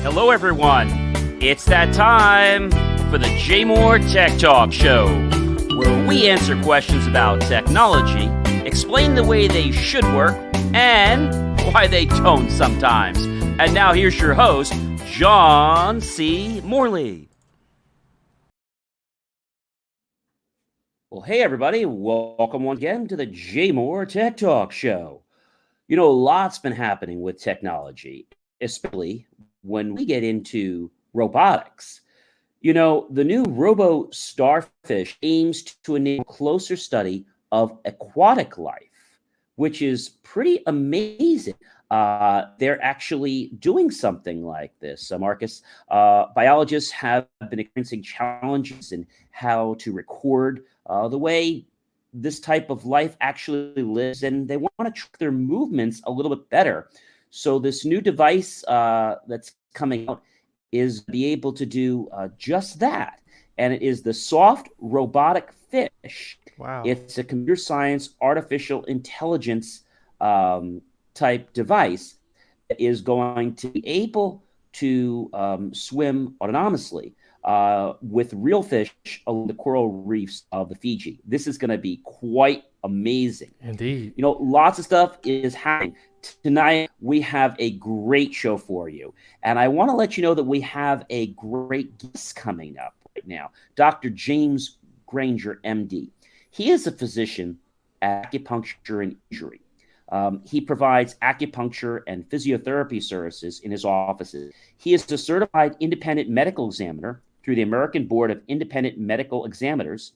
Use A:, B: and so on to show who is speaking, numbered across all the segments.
A: Hello, everyone. It's that time for the J Moore Tech Talk Show, where we answer questions about technology, explain the way they should work, and why they don't sometimes. And now here's your host, John C. Morley. Well, hey, everybody. Welcome once again to the J Moore Tech Talk Show. You know, a lot's been happening with technology, especially when we get into robotics. You know, the new Robo Starfish aims to enable closer study of aquatic life, which is pretty amazing. They're actually doing something like this. Marcus, biologists have been experiencing challenges in how to record the way this type of life actually lives, and they want to track their movements a little bit better. So this new device that's coming out is be able to do just that. And it is the soft robotic fish.
B: Wow.
A: It's a computer science, artificial intelligence type device that is going to be able to swim autonomously with real fish along the coral reefs of the Fiji. This is going to be quite amazing.
B: Indeed.
A: You know, lots of stuff is happening. Tonight, we have a great show for you. And I want to let you know that we have a great guest coming up right now, Dr. James Granger, MD. He is a physician at Acupuncture and Injury. He provides acupuncture and physiotherapy services in his offices. He is a certified independent medical examiner through the American Board of Independent Medical Examiners.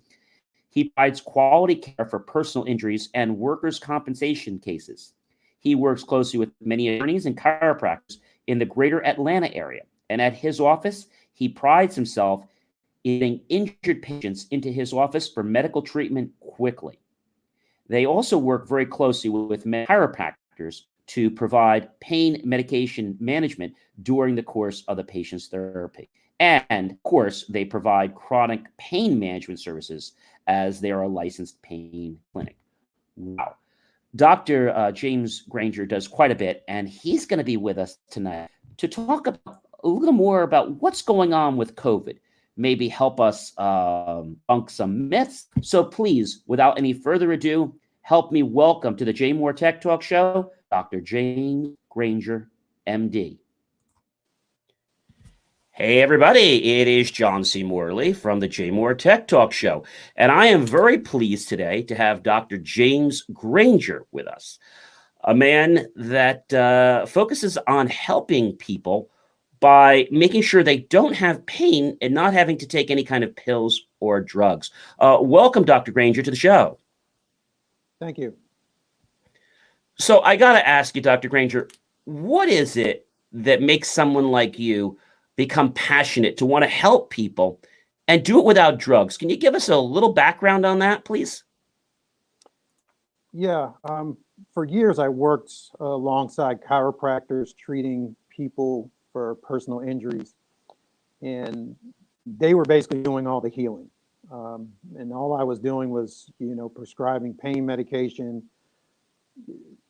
A: He provides quality care for personal injuries and workers' compensation cases. He works closely with many attorneys and chiropractors in the greater Atlanta area. And at his office, he prides himself in getting injured patients into his office for medical treatment quickly. They also work very closely with chiropractors to provide pain medication management during the course of the patient's therapy. And, of course, they provide chronic pain management services as they are a licensed pain clinic. Wow. Dr. James Granger does quite a bit, and he's going to be with us tonight to talk about a little more about what's going on with COVID, maybe help us debunk some myths. So please, without any further ado, help me welcome to the J Moore Tech Talk Show, Dr. James Granger, MD. Hey, everybody, it is John C. Morley from the J Moore Tech Talk Show, and I am very pleased today to have Dr. James Granger with us, a man that focuses on helping people by making sure they don't have pain and not having to take any kind of pills or drugs. Welcome, Dr. Granger, to the show.
C: Thank you.
A: So I got to ask you, Dr. Granger, what is it that makes someone like you become passionate to want to help people and do it without drugs? Can you give us a little background on that, please?
C: Yeah, for years I worked alongside chiropractors treating people for personal injuries, and they were basically doing all the healing. And all I was doing was, prescribing pain medication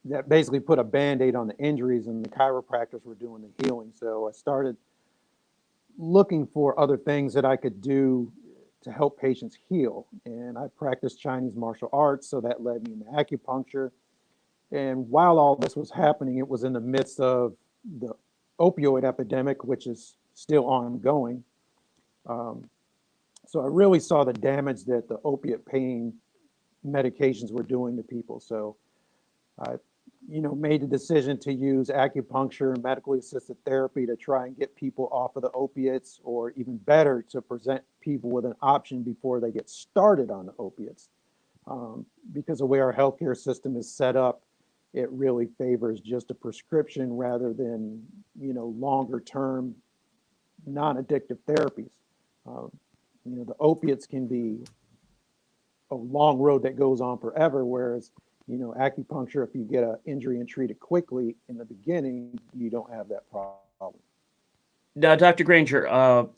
C: that basically put a Band-Aid on the injuries, and the chiropractors were doing the healing. So I started looking for other things that I could do to help patients heal. And I practiced Chinese martial arts, so that led me into acupuncture. And while all this was happening, it was in the midst of the opioid epidemic, which is still ongoing. So I really saw the damage that the opiate pain medications were doing to people. So I made the decision to use acupuncture and medically assisted therapy to try and get people off of the opiates, or even better, to present people with an option before they get started on the opiates. Because the way our healthcare system is set up, it really favors just a prescription rather than, longer term non-addictive therapies. The opiates can be a long road that goes on forever, whereas acupuncture, if you get an injury and treat it quickly in the beginning, you don't have that problem.
A: Now, Dr. Granger,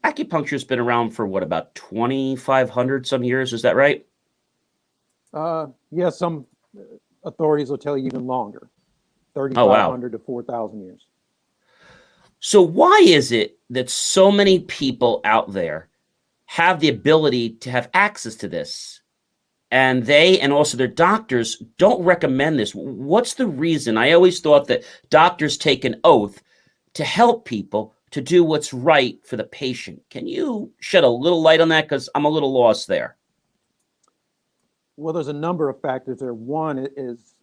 A: acupuncture has been around for what, about 2,500 some years? Is that right?
C: Yeah, some authorities will tell you even longer, 3,500 to 4,000 years.
A: So why is it that so many people out there have the ability to have access to this, and they and also their doctors don't recommend this? What's the reason? I always thought that doctors take an oath to help people to do what's right for the patient. Can you shed a little light on that? Because I'm a little lost there.
C: Well, there's a number of factors there. One is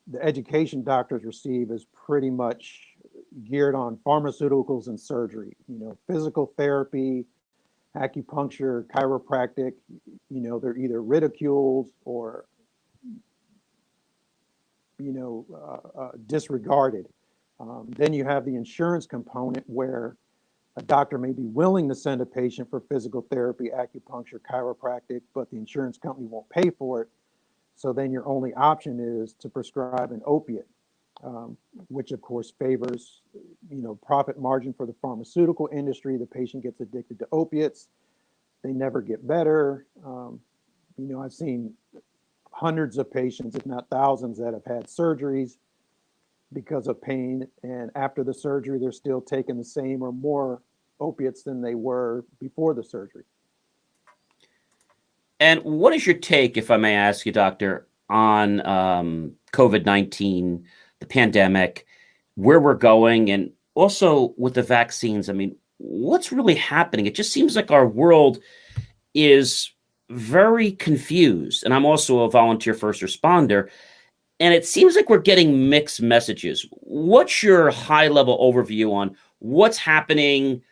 C: the education doctors receive is pretty much geared on pharmaceuticals and surgery. Physical therapy, acupuncture, chiropractic, they're either ridiculed or, disregarded. Then you have the insurance component where a doctor may be willing to send a patient for physical therapy, acupuncture, chiropractic, but the insurance company won't pay for it. So then your only option is to prescribe an opiate, which of course favors, profit margin for the pharmaceutical industry. The patient gets addicted to opiates. They never get better. I've seen hundreds of patients, if not thousands, that have had surgeries because of pain. And after the surgery, they're still taking the same or more opiates than they were before the surgery.
A: And what is your take, if I may ask you, Doctor, on COVID-19, the pandemic, where we're going, and also with the vaccines? I mean, what's really happening? It just seems like our world is very confused. And I'm also a volunteer first responder. And it seems like we're getting mixed messages. What's your high level overview on what's happening?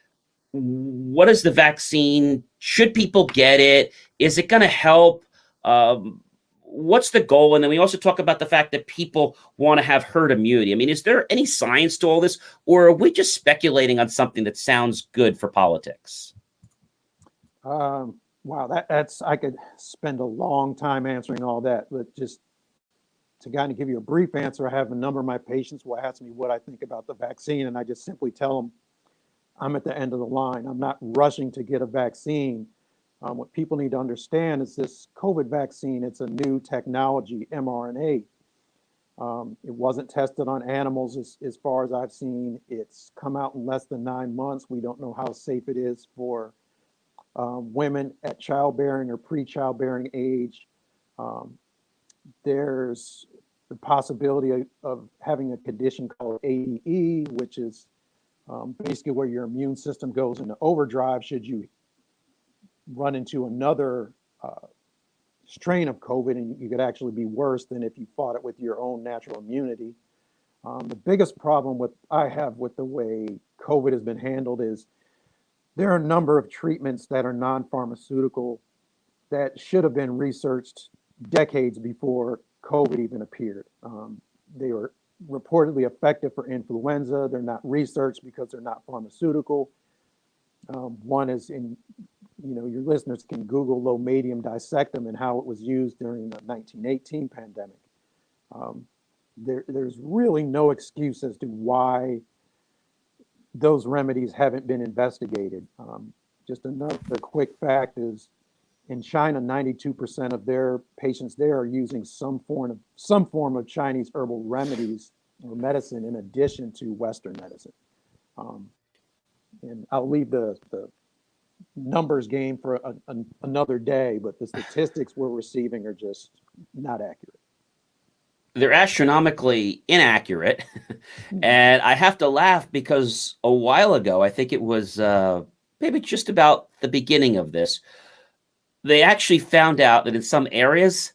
A: What is the vaccine? Should people get it? Is it going to help? What's the goal? And then we also talk about the fact that people want to have herd immunity. I mean, is there any science to all this, or are we just speculating on something that sounds good for politics?
C: Wow, that's I could spend a long time answering all that, but just to kind of give you a brief answer, I have a number of my patients will ask me what I think about the vaccine, and I just simply tell them I'm at the end of the line. I'm not rushing to get a vaccine. What people need to understand is this COVID vaccine, it's a new technology, mRNA. It wasn't tested on animals as far as I've seen. It's come out in less than 9 months. We don't know how safe it is for women at childbearing or pre-childbearing age. There's the possibility of having a condition called ADE, which is basically where your immune system goes into overdrive should you run into another strain of COVID, and you could actually be worse than if you fought it with your own natural immunity. The biggest problem I have with the way COVID has been handled is there are a number of treatments that are non-pharmaceutical that should have been researched decades before COVID even appeared. They were reportedly effective for influenza. They're not researched because they're not pharmaceutical. One is your listeners can Google lomadium dissectum and how it was used during the 1918 pandemic. There's really no excuse as to why those remedies haven't been investigated. Just another quick fact is in China, 92% of their patients there are using some form of Chinese herbal remedies or medicine in addition to Western medicine. And I'll leave the numbers game for another day, but the statistics we're receiving are just not accurate.
A: They're astronomically inaccurate. And I have to laugh because a while ago, I think it was maybe just about the beginning of this, they actually found out that in some areas,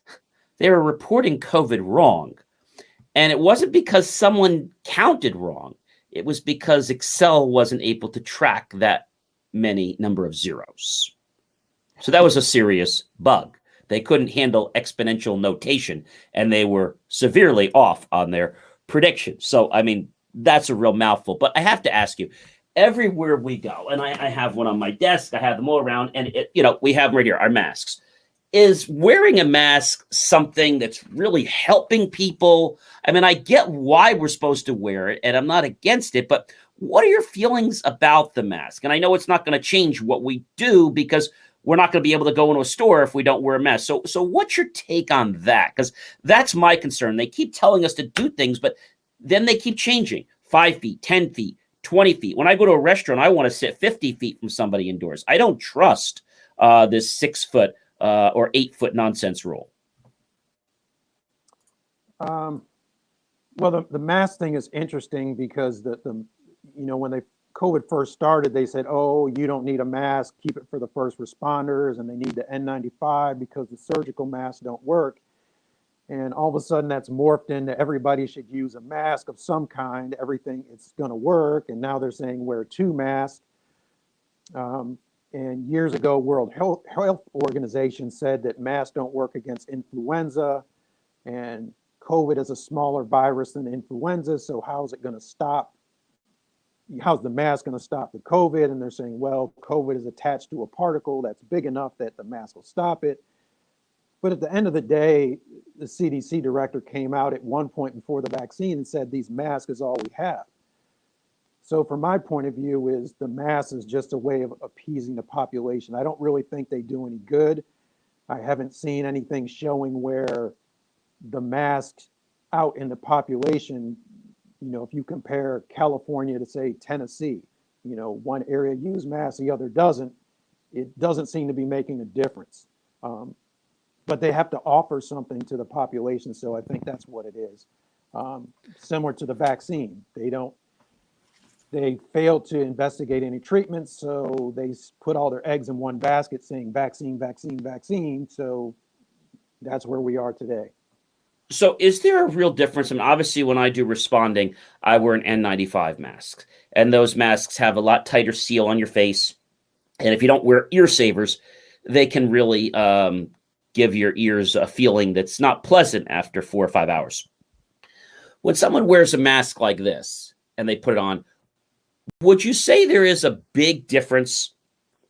A: they were reporting COVID wrong. And it wasn't because someone counted wrong. It was because Excel wasn't able to track that many number of zeros. So that was a serious bug. They couldn't handle exponential notation, and they were severely off on their predictions. So, I mean, that's a real mouthful. But I have to ask you, everywhere we go, and I have one on my desk, I have them all around, and we have them right here, our masks. Is wearing a mask something that's really helping people? I mean, I get why we're supposed to wear it, and I'm not against it, but what are your feelings about the mask? And I know it's not going to change what we do because we're not going to be able to go into a store if we don't wear a mask. So what's your take on that? Because that's my concern. They keep telling us to do things, but then they keep changing. 5 feet, 10 feet, 20 feet. When I go to a restaurant, I want to sit 50 feet from somebody indoors. I don't trust this 6 foot or 8 foot nonsense rule.
C: Well, the mask thing is interesting because when COVID first started, they said, oh, you don't need a mask, keep it for the first responders, and they need the N95 because the surgical masks don't work. And all of a sudden that's morphed into everybody should use a mask of some kind, everything, it's going to work. And now they're saying wear 2 masks. And years ago, World Health Organization said that masks don't work against influenza, and COVID is a smaller virus than influenza. So how's it going to stop? How's the mask going to stop the COVID? And they're saying, well, COVID is attached to a particle that's big enough that the mask will stop it. But at the end of the day, the CDC director came out at one point before the vaccine and said these masks is all we have. So from my point of view is the mask is just a way of appeasing the population. I don't really think they do any good. I haven't seen anything showing where the masks out in the population, if you compare California to say Tennessee, one area use masks, the other doesn't, it doesn't seem to be making a difference. But they have to offer something to the population. So I think that's what it is. Similar to the vaccine, they failed to investigate any treatments. So they put all their eggs in one basket saying vaccine, vaccine, vaccine. So that's where we are today.
A: So is there a real difference? I mean, obviously, when I do responding, I wear an N95 mask, and those masks have a lot tighter seal on your face. And if you don't wear ear savers, they can really give your ears a feeling that's not pleasant after 4 or 5 hours. When someone wears a mask like this and they put it on, would you say there is a big difference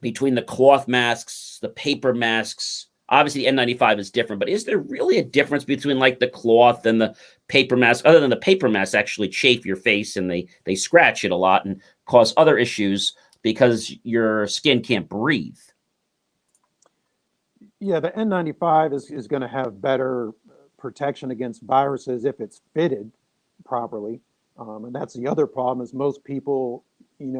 A: between the cloth masks, the paper masks? Obviously, the N95 is different, but is there really a difference between like the cloth and the paper mask, other than the paper masks actually chafe your face and they scratch it a lot and cause other issues because your skin can't breathe?
C: Yeah, the N95 is going to have better protection against viruses if it's fitted properly. And that's the other problem is most people,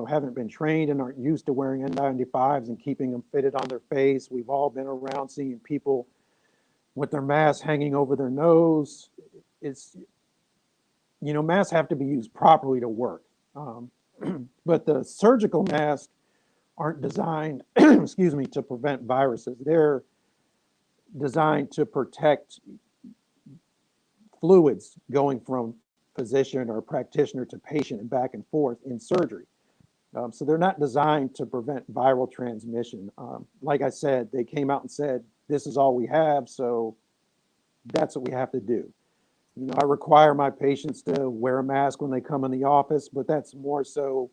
C: haven't been trained and aren't used to wearing N95s and keeping them fitted on their face. We've all been around seeing people with their masks hanging over their nose. Masks have to be used properly to work. But the surgical masks aren't designed, excuse me, to prevent viruses. They're designed to protect fluids going from physician or practitioner to patient and back and forth in surgery. So they're not designed to prevent viral transmission. Like I said, they came out and said, this is all we have, so that's what we have to do. I require my patients to wear a mask when they come in the office, but that's more so,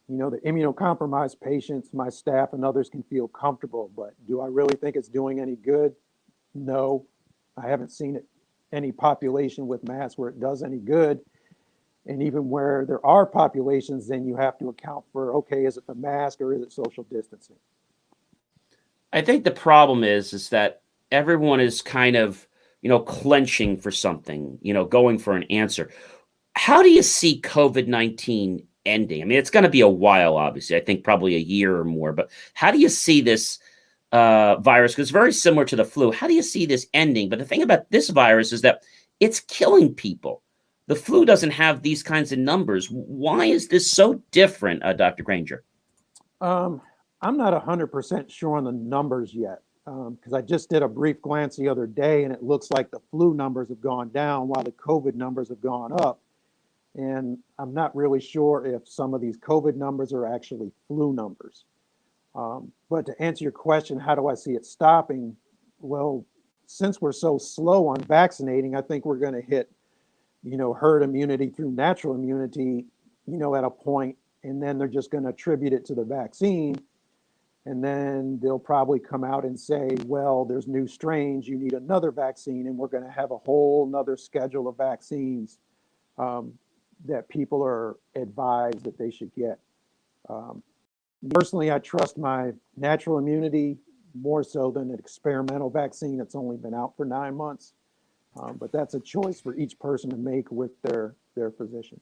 C: the immunocompromised patients, my staff and others can feel comfortable, but do I really think it's doing any good? No, I haven't seen any population with masks where it does any good. And even where there are populations, then you have to account for, okay, is it the mask or is it social distancing?
A: I think the problem is that everyone is kind of, clenching for something, going for an answer. How do you see COVID-19 ending? I mean, it's going to be a while, obviously. I think probably a year or more. But how do you see this virus? Because it's very similar to the flu. How do you see this ending? But the thing about this virus is that it's killing people. The flu doesn't have these kinds of numbers. Why is this so different, Dr. Granger?
C: I'm not 100% sure on the numbers yet, because I just did a brief glance the other day, and it looks like the flu numbers have gone down while the COVID numbers have gone up. And I'm not really sure if some of these COVID numbers are actually flu numbers. But to answer your question, how do I see it stopping? Well, since we're so slow on vaccinating, I think we're going to hit herd immunity through natural immunity, at a point, and then they're just going to attribute it to the vaccine. And then they'll probably come out and say, well, there's new strains, you need another vaccine. And we're going to have a whole nother schedule of vaccines that people are advised that they should get. Personally, I trust my natural immunity more so than an experimental vaccine that's only been out for 9 months. But that's a choice for each person to make with their physician.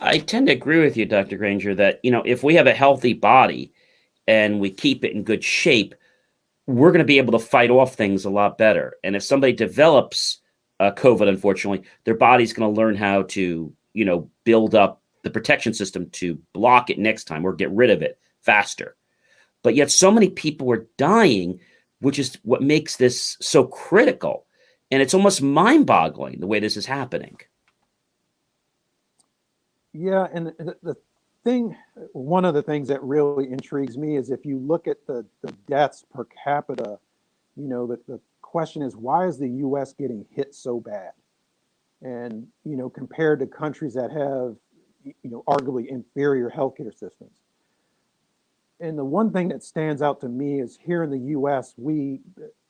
A: I tend to agree with you, Dr. Granger, that, if we have a healthy body and we keep it in good shape, we're going to be able to fight off things a lot better. And if somebody develops COVID, unfortunately, their body's going to learn how to, build up the protection system to block it next time or get rid of it faster. But yet so many people are dying, which is what makes this so critical. And it's almost mind-boggling the way this is happening.
C: Yeah, and the thing, one of the things that really intrigues me is if you look at the deaths per capita, the question is, why is the US getting hit so bad? And, compared to countries that have, arguably inferior healthcare systems. And the one thing that stands out to me is here in the US, we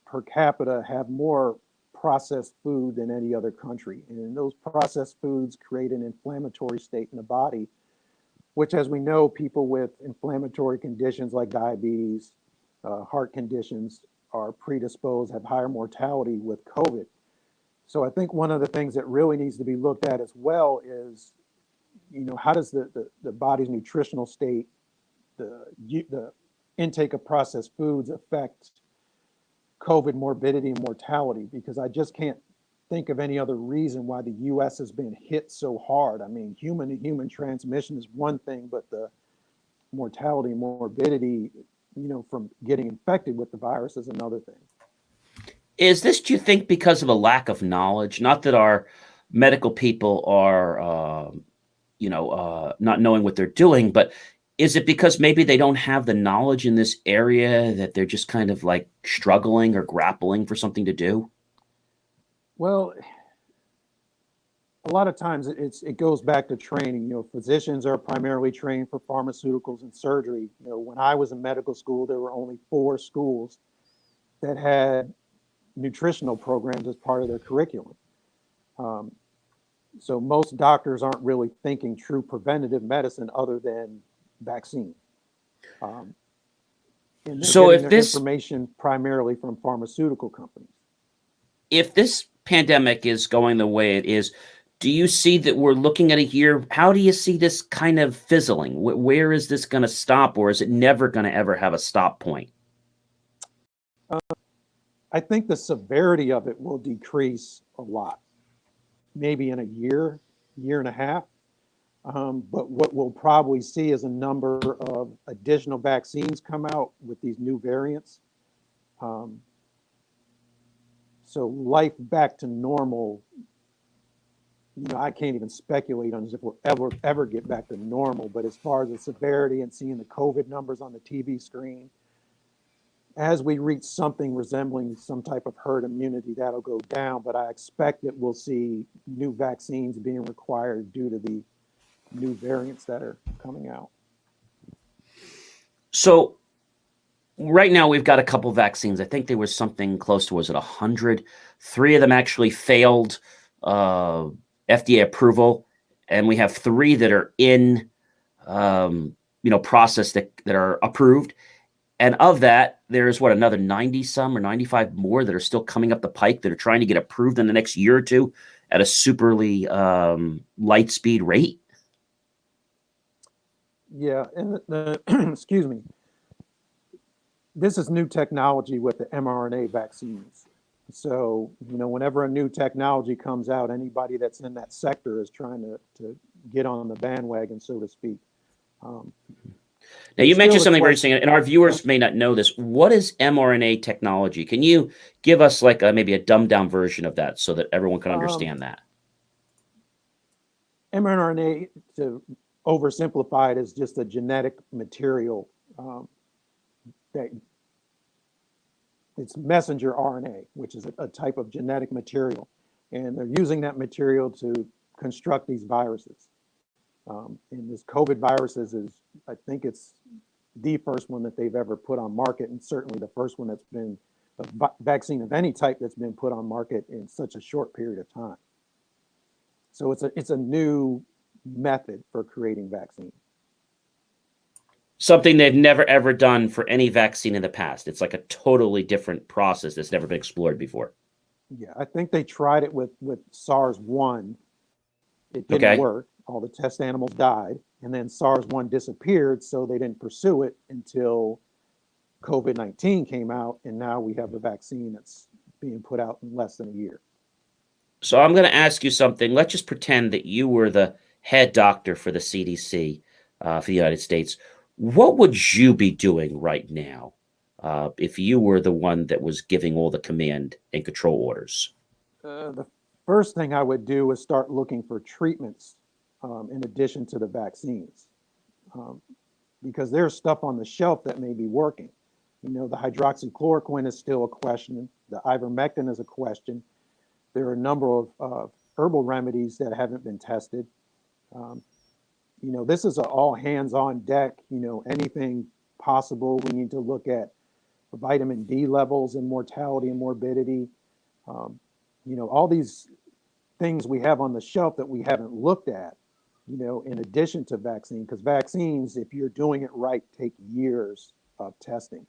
C: per capita have more processed food than any other country. And those processed foods create an inflammatory state in the body, which, as we know, people with inflammatory conditions like diabetes, heart conditions are predisposed, have higher mortality with COVID. So I think one of the things that really needs to be looked at as well is, how does the body's nutritional state, the intake of processed foods affect COVID morbidity and mortality? Because I just can't think of any other reason why the US has been hit so hard. I mean, human to human transmission is one thing, but the mortality and morbidity, from getting infected with the virus is another thing.
A: Is this, do you think, because of a lack of knowledge? Not that our medical people are, not knowing what they're doing, but is it because maybe they don't have the knowledge in this area that they're just kind of like struggling or grappling for something to do?
C: Well, a lot of times it goes back to training. Physicians are primarily trained for pharmaceuticals and surgery. When I was in medical school, there were only 4 schools that had nutritional programs as part of their curriculum. So most doctors aren't really thinking true preventative medicine other than vaccine. And they're
A: So
C: getting
A: if
C: their
A: this
C: information primarily from pharmaceutical companies.
A: if this pandemic is going the way it is, do you see that we're looking at a year? How do you see this kind of fizzling? Where is this going to stop, or is it never going to ever have a stop point?
C: I think the severity of it will decrease a lot, maybe in a year, year and a half. But what we'll probably see is a number of additional vaccines come out with these new variants. So life back to normal, I can't even speculate on if we'll ever get back to normal. But as far as the severity and seeing the COVID numbers on the TV screen, as we reach something resembling some type of herd immunity, that'll go down. But I expect that we'll see new vaccines being required due to the new variants that are coming out.
A: So right now we've got a couple vaccines. I think there was something close to, was it 100? 3 of them actually failed FDA approval, and we have 3 that are in process that are approved. And of that, there's another 90 some or 95 more that are still coming up the pike that are trying to get approved in the next year or two at a superly light speed rate.
C: Yeah, and excuse me, this is new technology with the mRNA vaccines. So, whenever a new technology comes out, anybody that's in that sector is trying to get on the bandwagon, so to speak.
A: Now, you mentioned something very interesting, and our viewers may not know this. What is mRNA technology? Can you give us maybe a dumbed down version of that so that everyone can understand that?
C: mRNA, to oversimplify it, is just a genetic material that it's messenger RNA, which is a type of genetic material. And they're using that material to construct these viruses. And this COVID viruses I think it's the first one that they've ever put on market, and certainly the first one that's been a vaccine of any type that's been put on market in such a short period of time. So it's a new method for creating vaccines.
A: Something they've never ever done for any vaccine in the past. It's like a totally different process that's never been explored before.
C: Yeah, I think they tried it with SARS-1. It didn't work. All the test animals died, and then SARS-1 disappeared, so they didn't pursue it until COVID-19 came out, and now we have a vaccine that's being put out in less than a year.
A: So I'm going to ask you something. Let's just pretend that you were the head doctor for the CDC for the United States. What would you be doing right now if you were the one that was giving all the command and control orders?
C: The first thing I would do is start looking for treatments in addition to the vaccines, um, because there's stuff on the shelf that may be working. You know, the hydroxychloroquine is still a question. The ivermectin is a question. There are a number of herbal remedies that haven't been tested. Um, you know, this is an all hands on deck. You know, anything possible. We need to look at vitamin D levels and mortality and morbidity. Um, you know, all these things we have on the shelf that we haven't looked at, you know, in addition to vaccine, because vaccines, if you're doing it right, take years of testing.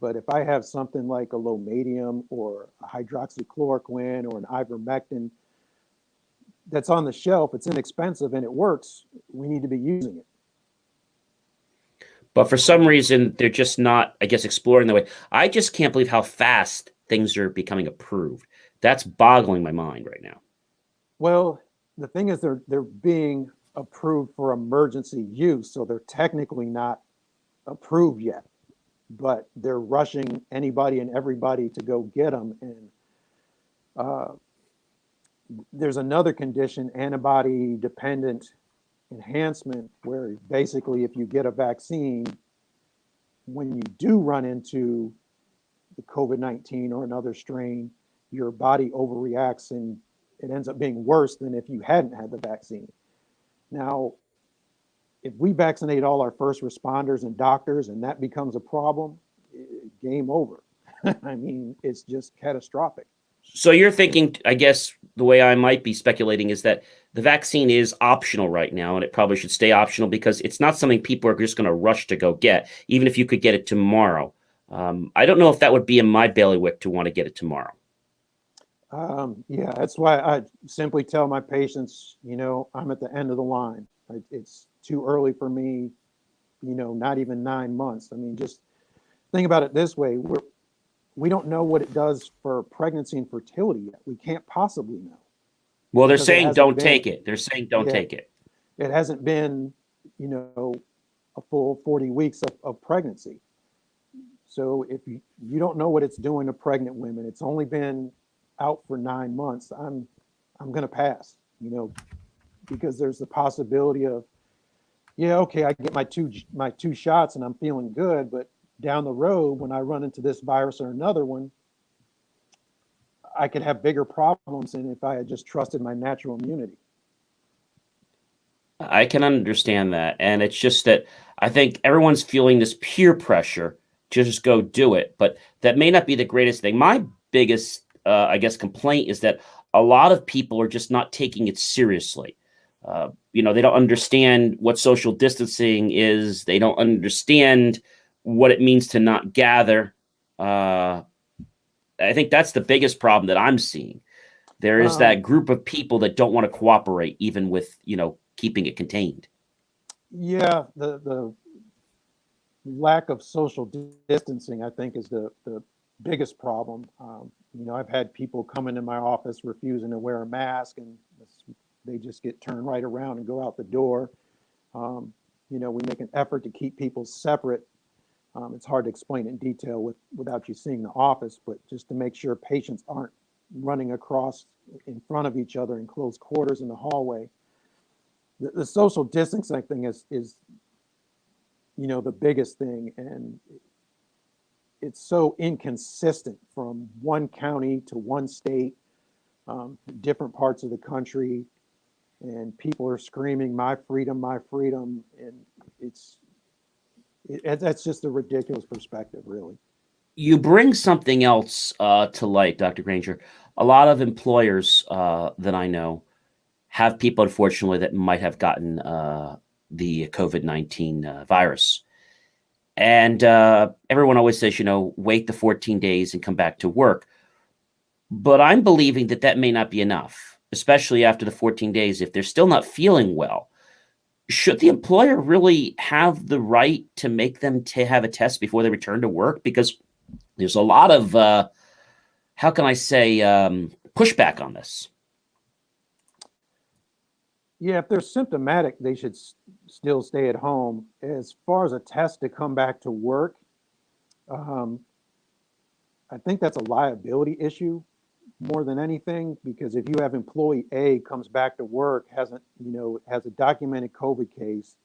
C: But if I have something like a lomadium or a hydroxychloroquine or an ivermectin that's on the shelf, it's inexpensive and it works, we need to be using it.
A: But for some reason, they're just not, I guess, exploring the way. I just can't believe how fast things are becoming approved. That's boggling my mind right now.
C: Well, the thing is they're being approved for emergency use, so they're technically not approved yet, but they're rushing anybody and everybody to go get them. And uh, there's another condition, antibody dependent enhancement, where basically if you get a vaccine, when you do run into the COVID-19 or another strain, your body overreacts and it ends up being worse than if you hadn't had the vaccine. Now, if we vaccinate all our first responders and doctors and that becomes a problem, game over. I mean, it's just catastrophic.
A: So you're thinking, I guess, the way I might be speculating is that the vaccine is optional right now, and it probably should stay optional because it's not something people are just going to rush to go get, even if you could get it tomorrow. I don't know if that would be in my bailiwick to want to get it tomorrow.
C: Yeah, that's why I simply tell my patients, you know, I'm at the end of the line. It's too early for me, you know, not even 9 months. I mean, just think about it this way. We don't know what it does for pregnancy and fertility yet. We can't possibly know.
A: Well, they're
C: Because it
A: saying
C: hasn't
A: don't
C: been,
A: take it. They're saying don't
C: yeah,
A: take it.
C: it hasn't been, you know, a full 40 weeks of pregnancy. So if you don't know what it's doing to pregnant women, it's only been out for 9 months. I'm going to pass, you know, because there's the possibility of, yeah, okay, I get my two shots and I'm feeling good, but down the road when I run into this virus or another one, I could have bigger problems than if I had just trusted my natural immunity.
A: I can understand that. And it's just that I think everyone's feeling this peer pressure to just go do it. But that may not be the greatest thing. My biggest, I guess, complaint is that a lot of people are just not taking it seriously. They don't understand what social distancing is. They don't understand what it means to not gather. I think that's the biggest problem that I'm seeing. There is
C: Um,
A: that group of people that don't want to cooperate, even with, keeping it contained.
C: yeah, the lack of social distancing, I think, is the biggest problem. You know, I've had people come into my office refusing to wear a mask, and they just get turned right around and go out the door. You know, we make an effort to keep people separate. It's hard to explain in detail without you seeing the office, but just to make sure patients aren't running across in front of each other in close quarters in the hallway. The social distancing thing is you know, the biggest thing, and it's so inconsistent from one county to one state, different parts of the country, and people are screaming my freedom," and that's just a ridiculous perspective, really.
A: You bring something else to light, Dr. Granger. A lot of employers that I know have people, unfortunately, that might have gotten the COVID-19 virus. And everyone always says, wait the 14 days and come back to work. But I'm believing that may not be enough. especially after the 14 days, if they're still not feeling well, should the employer really have the right to make them to have a test before they return to work? Because there's a lot of, how can I say, pushback on this.
C: Yeah, if they're symptomatic, they should still stay at home. As far as a test to come back to work, um, I think that's a liability issue more than anything, because if you have employee A comes back to work, hasn't, has a documented COVID case,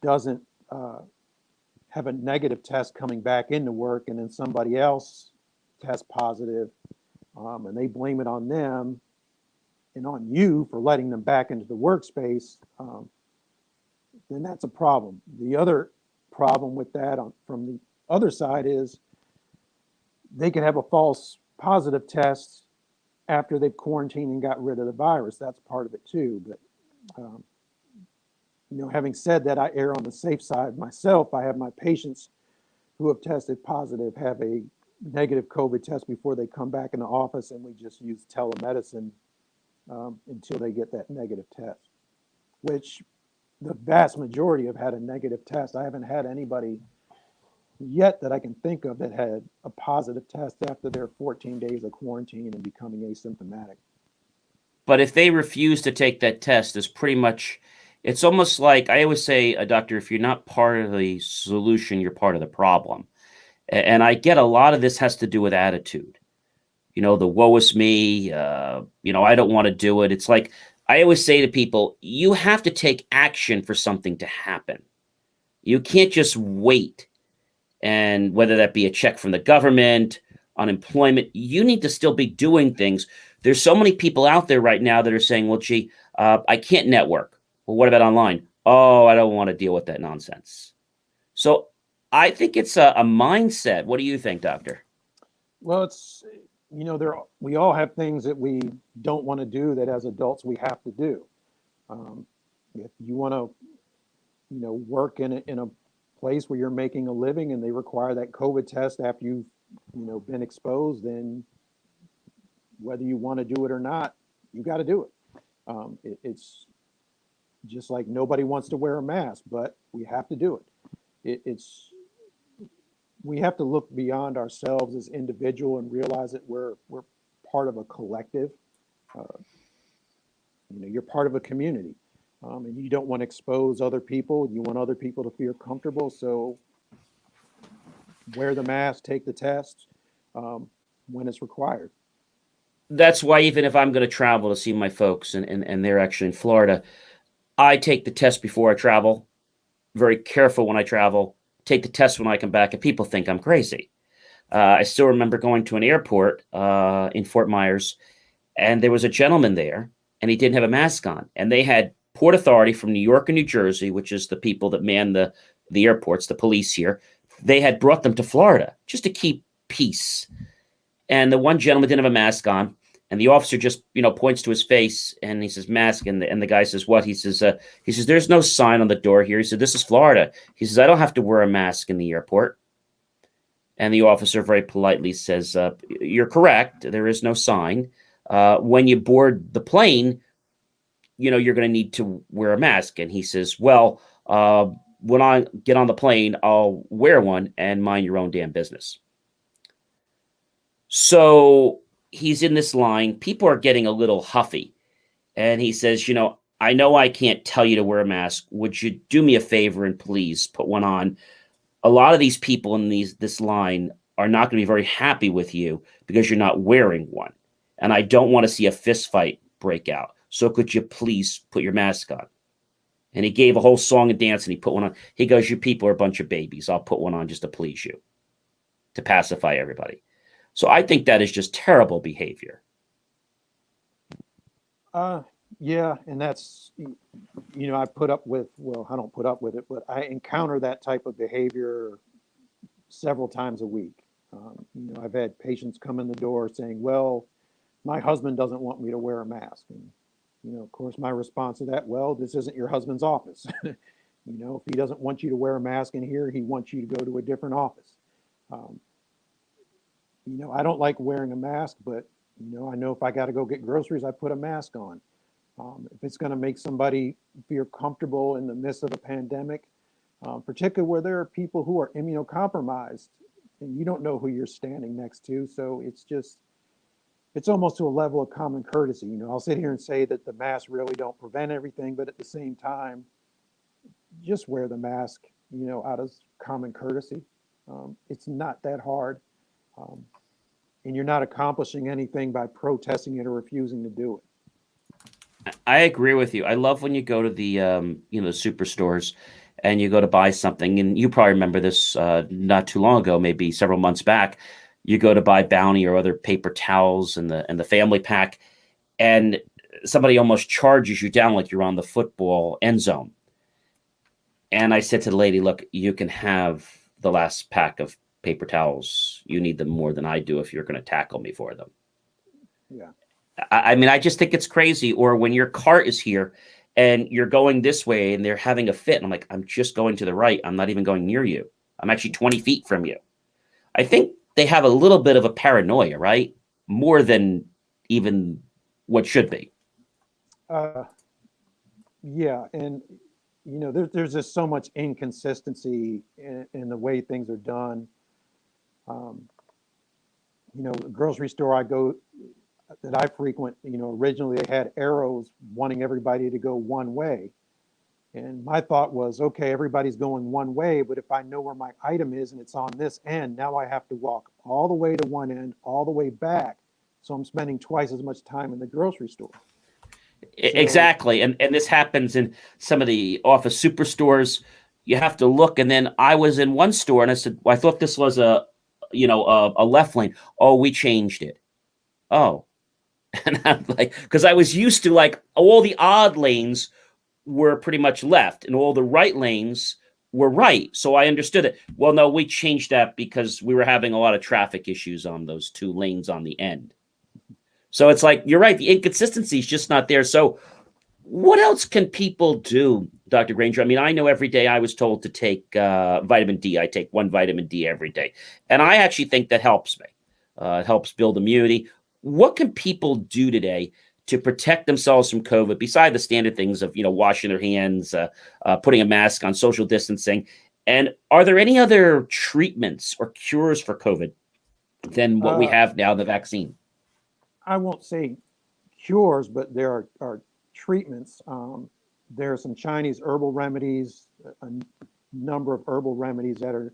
C: doesn't have a negative test coming back into work, and then somebody else tests positive, and they blame it on them and on you for letting them back into the workspace, then that's a problem. The other problem with that from the other side is they could have a false positive test after they've quarantined and got rid of the virus. That's part of it too. But um, having said that, I err on the safe side myself. I have my patients who have tested positive have a negative COVID test before they come back in the office, and we just use telemedicine until they get that negative test, which the vast majority have had a negative test. I haven't had anybody yet that I can think of that had a positive test after their 14 days of quarantine and becoming asymptomatic.
A: But if they refuse to take that test, it's almost like I always say, doctor, if you're not part of the solution, you're part of the problem. And I get a lot of this has to do with attitude. The woe is me, I don't want to do it. It's like I always say to people, you have to take action for something to happen. You can't just wait. And whether that be a check from the government, unemployment, you need to still be doing things. There's so many people out there right now that are saying, well, gee, I can't network. Well, what about online? Oh, I don't want to deal with that nonsense. So I think it's a mindset. What do you think, doctor?
C: Well, it's, we all have things that we don't want to do that as adults we have to do. If you want to, work in a place where you're making a living and they require that COVID test after you've, been exposed, then whether you want to do it or not, you got to do it. It's just like nobody wants to wear a mask, but we have to do it. We have to look beyond ourselves as individual and realize that we're part of a collective. Uh, you're part of a community, and you don't want to expose other people. You want other people to feel comfortable, so wear the mask, take the test when it's required.
A: That's why even if I'm going to travel to see my folks and they're actually in Florida, I take the test before I travel. Very careful when I travel. Take the test when I come back, and people think I'm crazy. I still remember going to an airport in Fort Myers, and there was a gentleman there, and he didn't have a mask on. And they had Port Authority from New York and New Jersey, which is the people that man the airports, the police here. They had brought them to Florida just to keep peace. And the one gentleman didn't have a mask on, and the officer just points to his face and he says mask, and the guy says what? He says there's no sign on the door here. He said this is Florida. He says I don't have to wear a mask in the airport. And the officer very politely says you're correct. There is no sign. When you board the plane, you're going to need to wear a mask. And he says, well, when I get on the plane, I'll wear one and mind your own damn business. So he's in this line. People are getting a little huffy. And he says, I know I can't tell you to wear a mask. Would you do me a favor and please put one on? A lot of these people in this line are not going to be very happy with you because you're not wearing one. And I don't want to see a fist fight break out. So could you please put your mask on? And he gave a whole song and dance and he put one on. He goes, you people are a bunch of babies. I'll put one on just to please you, to pacify everybody. So I think that is just terrible behavior.
C: Yeah, and that's, I put up with, well, I don't put up with it, but I encounter that type of behavior several times a week. I've had patients come in the door saying, well, my husband doesn't want me to wear a mask. And, of course, my response to that, well, this isn't your husband's office. If he doesn't want you to wear a mask in here, he wants you to go to a different office. I don't like wearing a mask, but I know if I got to go get groceries, I put a mask on. If it's going to make somebody feel comfortable in the midst of a pandemic, particularly where there are people who are immunocompromised and you don't know who you're standing next to. So it's almost to a level of common courtesy. I'll sit here and say that the masks really don't prevent everything, but at the same time, just wear the mask, out of common courtesy. It's not that hard. Um, and you're not accomplishing anything by protesting it or refusing to do it.
A: I agree with you. I love when you go to the the superstores and you go to buy something, and you probably remember this not too long ago, maybe several months back. You go to buy Bounty or other paper towels and the family pack, and somebody almost charges you down like you're on the football end zone. And I said to the lady, "Look, you can have the last pack of paper towels. You need them more than I do if you're going to tackle me for them."
C: Yeah.
A: I mean, I just think it's crazy. Or when your cart is here and you're going this way and they're having a fit, and I'm like, I'm just going to the right. I'm not even going near you. I'm actually 20 feet from you. I think they have a little bit of a paranoia, right? More than even what should be.
C: Uh, yeah. And, there's just so much inconsistency in the way things are done. Um, the grocery store I go that I frequent, originally they had arrows wanting everybody to go one way. And my thought was, okay, everybody's going one way, but if I know where my item is and it's on this end, now I have to walk all the way to one end, all the way back. So I'm spending twice as much time in the grocery store. So,
A: Exactly. And this happens in some of the office superstores. You have to look. And then I was in one store and I said, well, I thought this was a left lane. Oh, we changed it. Oh, and I'm like, because I was used to like all the odd lanes were pretty much left and all the right lanes were right. So I understood it. Well, no, we changed that because we were having a lot of traffic issues on those two lanes on the end. So it's like, you're right. The inconsistency is just not there. So what else can people do, Dr. Granger? I mean, I know every day I was told to take vitamin D. I take one vitamin D every day. And I actually think that helps me. It helps build immunity. What can people do today to protect themselves from COVID, beside the standard things of, washing their hands, putting a mask on, social distancing? And are there any other treatments or cures for COVID than what we
C: uh,
A: have now, the vaccine?
C: I won't say cures, but there are treatments. There are some Chinese herbal remedies, a number of herbal remedies that are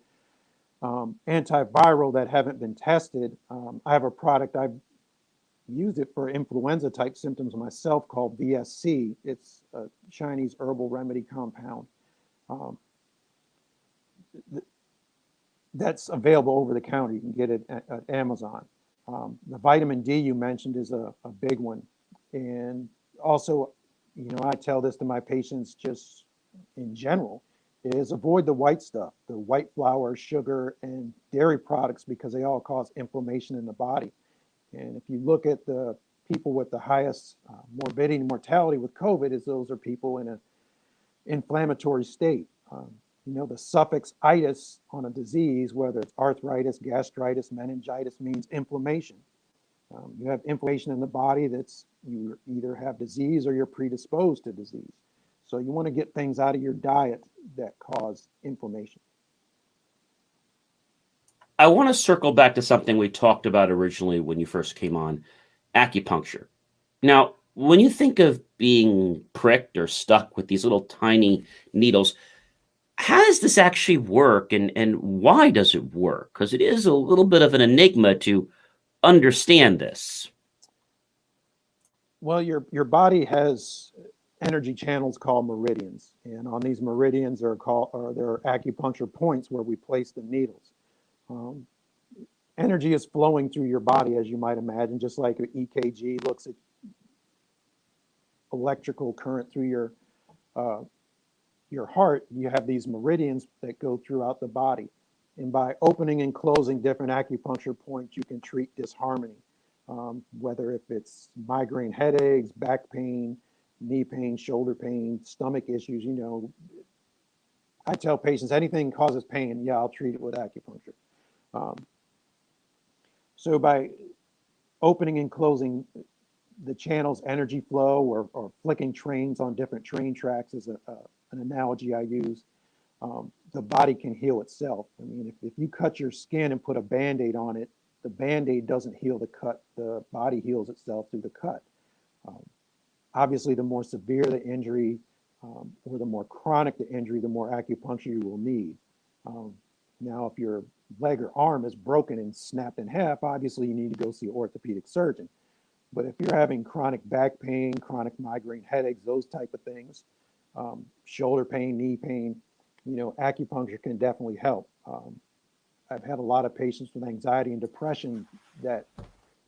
C: antiviral that haven't been tested. I have a product, I've used it for influenza type symptoms myself, called VSC. It's a Chinese herbal remedy compound. Um, that's available over the counter. You can get it at Amazon. The vitamin D you mentioned is a big one. And also, I tell this to my patients just in general, is avoid the white stuff, the white flour, sugar, and dairy products, because they all cause inflammation in the body. And if you look at the people with the highest morbidity and mortality with COVID, is those are people in an inflammatory state. The suffix itis on a disease, whether it's arthritis, gastritis, meningitis, means inflammation. You have inflammation in the body, that's you either have disease or you're predisposed to disease. So you want to get things out of your diet that cause inflammation.
A: I want to circle back to something we talked about originally when you first came on, acupuncture. Now, when you think of being pricked or stuck with these little tiny needles, how does this actually work, and why does it work? Because it is a little bit of an enigma to understand this.
C: Well, your body has energy channels called meridians, and on these meridians there are acupuncture points where we place the needles. Um, Energy is flowing through your body, as you might imagine, just like an EKG looks at electrical current through uh, your heart. You have these meridians that go throughout the body. And by opening and closing different acupuncture points, you can treat disharmony, whether if it's migraine headaches, back pain, knee pain, shoulder pain, stomach issues. I tell patients anything causes pain, yeah, I'll treat it with acupuncture. Um, so by opening and closing the channel's energy flow, or flicking trains on different train tracks is an analogy I use. The body can heal itself. I mean, if you cut your skin and put a Band-Aid on it, the Band-Aid doesn't heal the cut. The body heals itself through the cut. Obviously, the more severe the injury, or the more chronic the injury, the more acupuncture you will need. Now, if your leg or arm is broken and snapped in half, obviously you need to go see an orthopedic surgeon. But if you're having chronic back pain, chronic migraine headaches, those type of things, shoulder pain, knee pain, acupuncture can definitely help. I've had a lot of patients with anxiety and depression that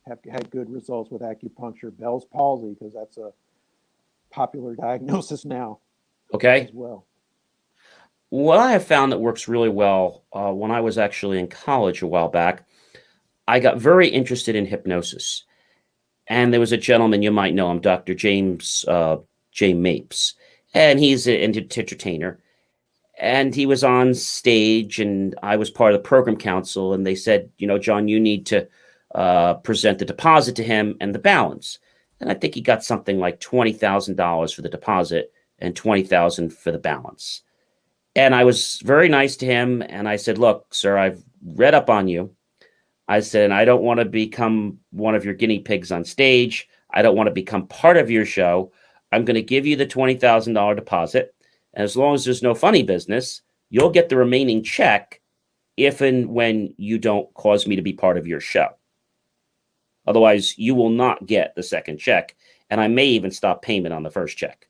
C: have had good results with acupuncture. Bell's palsy, because that's a popular diagnosis now.
A: Okay.
C: As well.
A: What I have found that works really well, when I was actually in college a while back, I got very interested in hypnosis. And there was a gentleman, you might know him, Dr. James Mapes, and he's an entertainer. And he was on stage, and I was part of the program council, and they said, John, you need to present the deposit to him and the balance. And I think he got something like $20,000 for the deposit and $20,000 for the balance. And I was very nice to him, and I said, look, sir, I've read up on you. I said, I don't want to become one of your guinea pigs on stage. I don't want to become part of your show. I'm going to give you the $20,000 deposit. And as long as there's no funny business, you'll get the remaining check if and when you don't cause me to be part of your show. Otherwise, you will not get the second check. And I may even stop payment on the first check.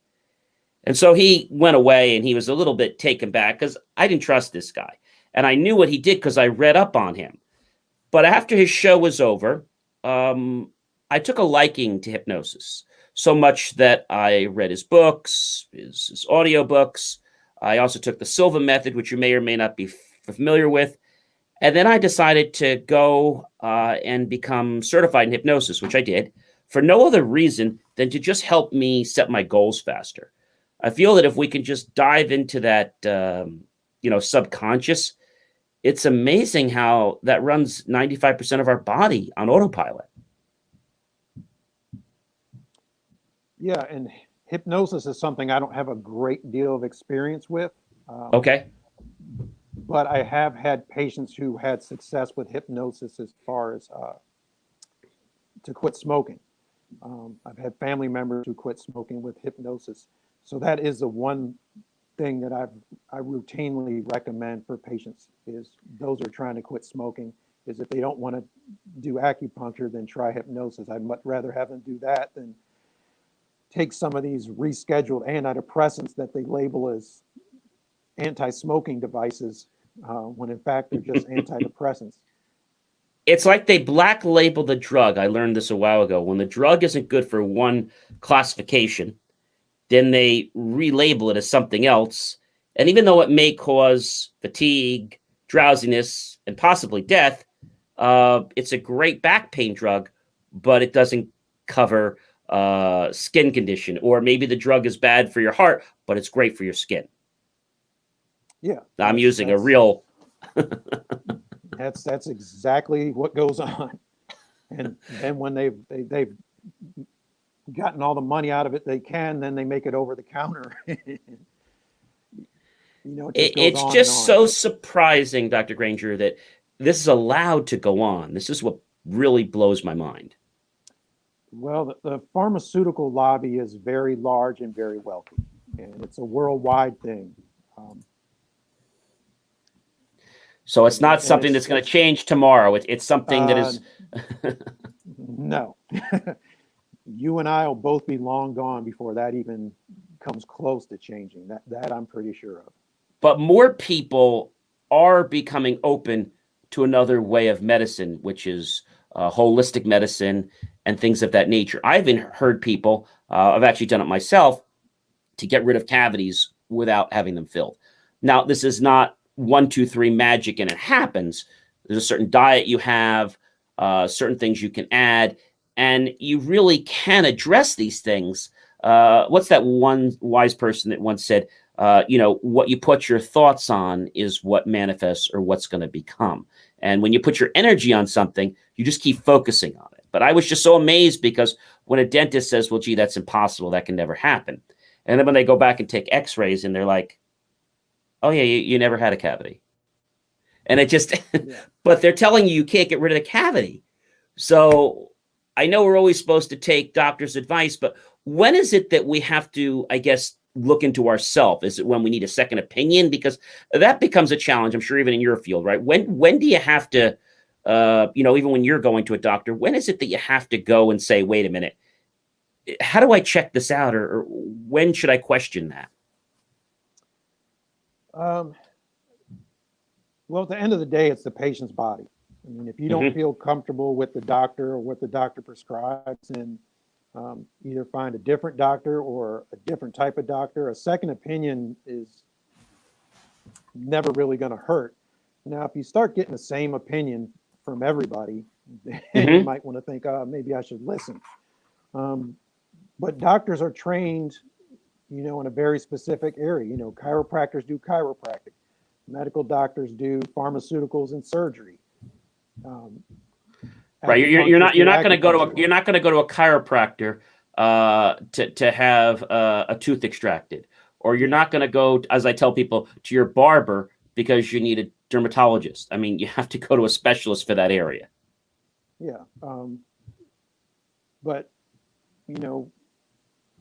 A: And so he went away, and he was a little bit taken back because I didn't trust this guy. And I knew what he did because I read up on him. But after his show was over, I took a liking to hypnosis, so much that I read his books, his audio books. I also took the Silva method, which you may or may not be familiar with. And then I decided to go and become certified in hypnosis, which I did, for no other reason than to just help me set my goals faster. I feel that if we can just dive into that, subconscious, it's amazing how that runs 95% of our body on autopilot.
C: Yeah, and hypnosis is something I don't have a great deal of experience with.
A: Okay.
C: But I have had patients who had success with hypnosis as far as to quit smoking. I've had family members who quit smoking with hypnosis. So that is the one thing that I routinely recommend for patients, is those who are trying to quit smoking, is if they don't want to do acupuncture, then try hypnosis. I'd much rather have them do that than take some of these rescheduled antidepressants that they label as anti-smoking devices, when in fact they're just antidepressants.
A: It's like they black label the drug. I learned this a while ago. When the drug isn't good for one classification, then they relabel it as something else. And even though it may cause fatigue, drowsiness, and possibly death, it's a great back pain drug, but it doesn't cover skin condition. Or maybe the drug is bad for your heart, but it's great for your skin.
C: Yeah.
A: I'm using a real...
C: That's exactly what goes on. And then when they've gotten all the money out of it they can, then they make it over the counter.
A: It's just so surprising, Dr. Granger, that this is allowed to go on. This is what really blows my mind.
C: Well, the pharmaceutical lobby is very large and very wealthy, and it's a worldwide thing.
A: So it's not something that's going to change tomorrow. It's something that is...
C: No. You and I will both be long gone before that even comes close to changing. That I'm pretty sure of.
A: But more people are becoming open to another way of medicine, which is holistic medicine and things of that nature. I've even heard people, I've actually done it myself, to get rid of cavities without having them filled. Now, this is not 1, 2, 3 magic and it happens. There's a certain diet you have, certain things you can add, and you really can address these things. What's that one wise person that once said, what you put your thoughts on is what manifests or what's going to become. And when you put your energy on something, you just keep focusing on it. But I was just so amazed because when a dentist says, well, gee, that's impossible, that can never happen. And then when they go back and take x-rays and they're like, oh yeah, you never had a cavity. And it just,
C: Yeah.
A: but they're telling you can't get rid of the cavity. So I know we're always supposed to take doctor's advice, but when is it that we have to, I guess, look into ourselves? Is it when we need a second opinion? Because that becomes a challenge, I'm sure, even in your field, right? When do you have to, even when you're going to a doctor, when is it that you have to go and say, wait a minute, how do I check this out? Or when should I question that?
C: Well, at the end of the day, it's the patient's body. I mean, if you don't feel comfortable with the doctor or what the doctor prescribes, then either find a different doctor or a different type of doctor. A second opinion is never really going to hurt. Now, if you start getting the same opinion from everybody, then you might want to think, maybe I should listen. But doctors are trained, in a very specific area. Chiropractors do chiropractic. Medical doctors do pharmaceuticals and surgery.
A: Right, you're not going to go to a chiropractor to have a tooth extracted, or you're not going to go, as I tell people, to your barber because you need a dermatologist. I mean, you have to go to a specialist for that area.
C: Yeah, but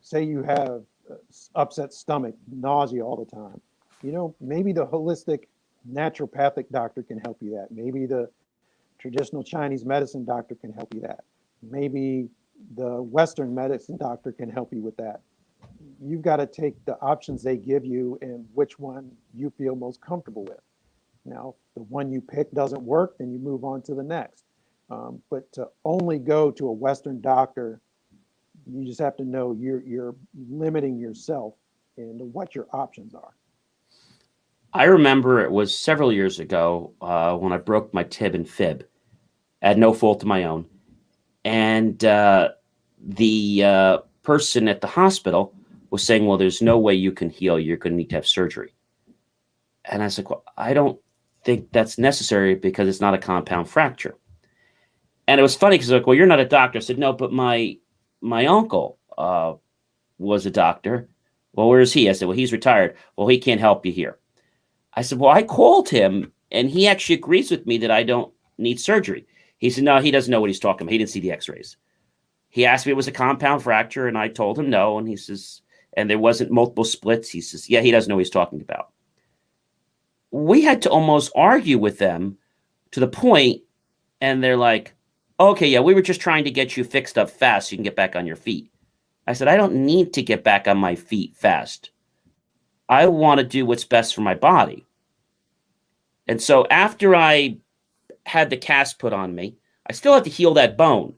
C: say you have upset stomach, nausea all the time. Maybe the holistic naturopathic doctor can help you that. Maybe the traditional Chinese medicine doctor can help you that. Maybe the Western medicine doctor can help you with that. You've got to take the options they give you and which one you feel most comfortable with. Now, if the one you pick doesn't work, then you move on to the next. But to only go to a Western doctor, you just have to know you're limiting yourself and what your options are.
A: I remember it was several years ago when I broke my tib and fib at no fault of my own. And the person at the hospital was saying, well, there's no way you can heal. You're going to need to have surgery. And I said, well, I don't think that's necessary because it's not a compound fracture. And it was funny because like, well, you're not a doctor. I said, no, but my uncle was a doctor. Well, where is he? I said, well, he's retired. Well, he can't help you here. I said, well, I called him and he actually agrees with me that I don't need surgery. He said, no, he doesn't know what he's talking about. He didn't see the x-rays. He asked me if it was a compound fracture and I told him no. And he says, and there wasn't multiple splits. He says, yeah, he doesn't know what he's talking about. We had to almost argue with them to the point, and they're like, okay, yeah, we were just trying to get you fixed up fast so you can get back on your feet. I said, I don't need to get back on my feet fast. I want to do what's best for my body. And so after I had the cast put on me, I still had to heal that bone.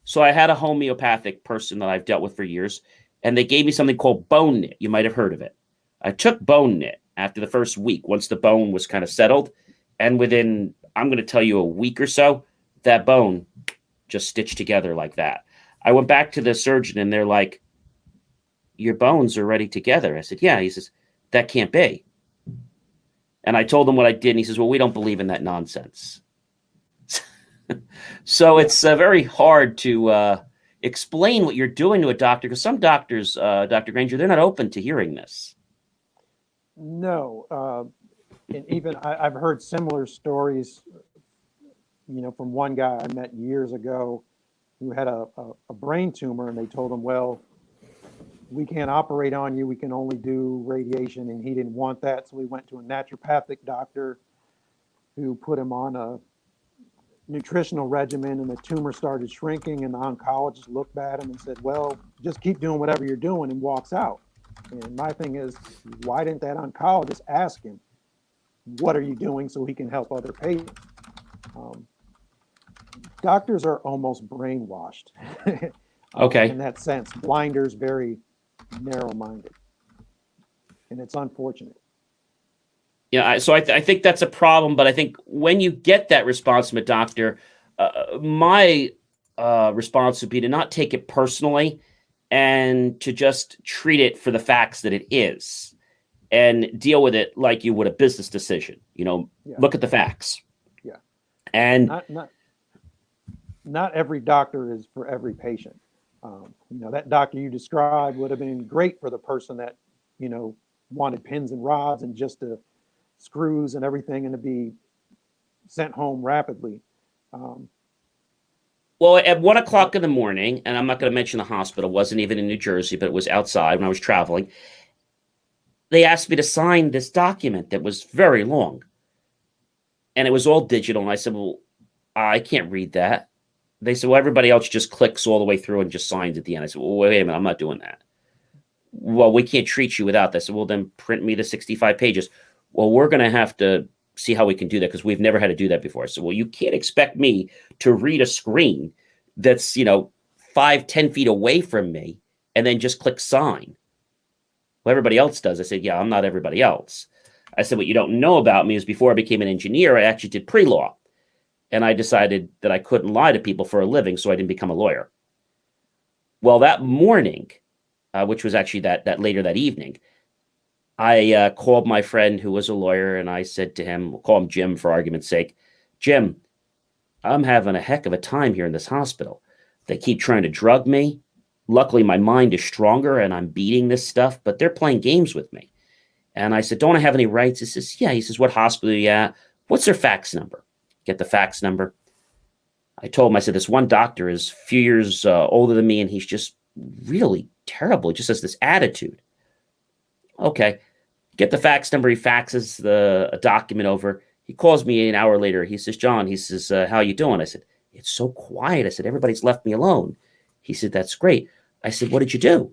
A: So I had a homeopathic person that I've dealt with for years, and they gave me something called bone knit. You might have heard of it. I took bone knit after the first week, once the bone was kind of settled. And within, I'm going to tell you, a week or so, that bone just stitched together like that. I went back to the surgeon and they're like, your bones are already together. I said, yeah. He says, that can't be. And I told him what I did. And he says, well, we don't believe in that nonsense. So it's very hard to explain what you're doing to a doctor, because some doctors, Dr. Granger, they're not open to hearing this.
C: No. And even I've heard similar stories, from one guy I met years ago who had a brain tumor, and they told him, well, we can't operate on you. We can only do radiation. And he didn't want that. So he went to a naturopathic doctor who put him on a nutritional regimen, and the tumor started shrinking. And the oncologist looked at him and said, well, just keep doing whatever you're doing, and walks out. And my thing is, why didn't that oncologist ask him, what are you doing, so he can help other patients? Doctors are almost brainwashed.
A: Okay.
C: In that sense, blinders, very narrow-minded, and it's unfortunate.
A: Yeah, so I think that's a problem. But I think when you get that response from a doctor, my response would be to not take it personally and to just treat it for the facts that it is and deal with it like you would a business decision.
C: Yeah.
A: Look at the facts.
C: Yeah.
A: And
C: not not every doctor is for every patient. That doctor you described would have been great for the person that, you know, wanted pins and rods and just the screws and everything and to be sent home rapidly. Um,
A: Well, at 1 o'clock
C: but
A: in the morning, and I'm not going to mention the hospital, wasn't even in New Jersey, but it was outside when I was traveling. They asked me to sign this document that was very long, and it was all digital. And I said, "Well, I can't read that." They said, "Well, everybody else just clicks all the way through and just signs at the end." I said, "Well, wait a minute, I'm not doing that." "Well, we can't treat you without this." I said, "Well, then print me the 65 pages." "Well, we're going to have to see how we can do that because we've never had to do that before." I said, "Well, you can't expect me to read a screen that's, 5, 10 feet away from me and then just click sign. Well, everybody else does." I said, "Yeah, I'm not everybody else." I said, "What you don't know about me is before I became an engineer, I actually did pre-law. And I decided that I couldn't lie to people for a living, so I didn't become a lawyer." Well, that morning, which was actually that later that evening, I called my friend who was a lawyer, and I said to him, we'll call him Jim for argument's sake, "Jim, I'm having a heck of a time here in this hospital. They keep trying to drug me. Luckily, my mind is stronger and I'm beating this stuff, but they're playing games with me." And I said, "Don't I have any rights?" He says, "Yeah." He says, "What hospital are you at? What's their fax number?" Get the fax number. I told him, I said, "This one doctor is a few years older than me, and he's just really terrible. He just has this attitude." Okay. Get the fax number. He faxes a document over. He calls me an hour later. He says, "John," he says, "how you doing?" I said, "It's so quiet." I said, "Everybody's left me alone." He said, "That's great." I said, "What did you do?"